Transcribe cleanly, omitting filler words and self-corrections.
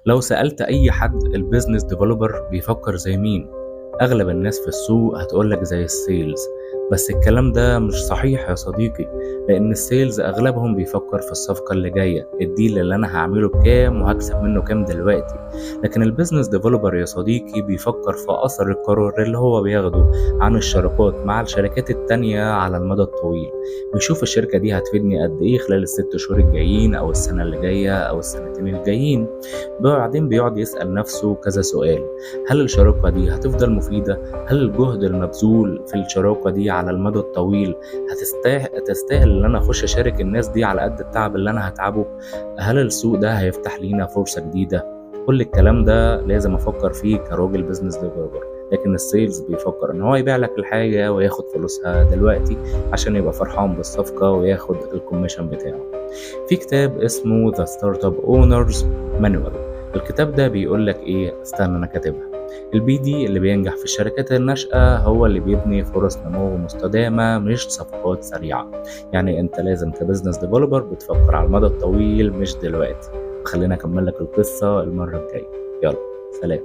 لو سألت أي حد البيزنس ديفلوبر بيفكر زي مين؟ أغلب الناس في السوق هتقولك زي السيلز. بس الكلام ده مش صحيح يا صديقي، لأن السيلز أغلبهم بيفكر في الصفقة اللي جاية، الديل اللي أنا هعمله بكام وهكسب منه كام دلوقتي. لكن البيزنس ديفلوبر يا صديقي بيفكر في أثر القرار اللي هو بياخده عن الشراكات مع الشركات التانية على المدى الطويل. بيشوف الشركة دي هتفيدني قد إيه خلال ال6 شهور الجايين أو السنة اللي جاية أو السنتين الجايين. بعدين بيقعد يسأل نفسه كذا سؤال: هل الشراكة دي هتفضل مفيدة؟ هل الجهد المبذول في الشراكة دي على المدى الطويل تستاهل ان انا اخش اشارك الناس دي على قد التعب اللي انا هتعبه؟ هل السوق ده هيفتح لينا فرصة جديدة؟ كل الكلام ده لازم افكر فيه كراجل بزنس ديفلوبر. لكن السيلز بيفكر ان هو يبيع لك الحاجة وياخد فلوسها دلوقتي عشان يبقى فرحان بالصفقة وياخد الكوميشن بتاعه. في كتاب اسمه The Startup Owners Manual. الكتاب ده بيقول لك ايه؟ استنى انا كاتبها: البي دي اللي بينجح في الشركات الناشئة هو اللي بيبني فرص نمو مستدامة مش صفقات سريعة. يعني انت لازم كبزنس ديفلوبر بتفكر على المدى الطويل مش دلوقتي. خلينا اكمل لك القصة المرة الجاية. يلا، سلام.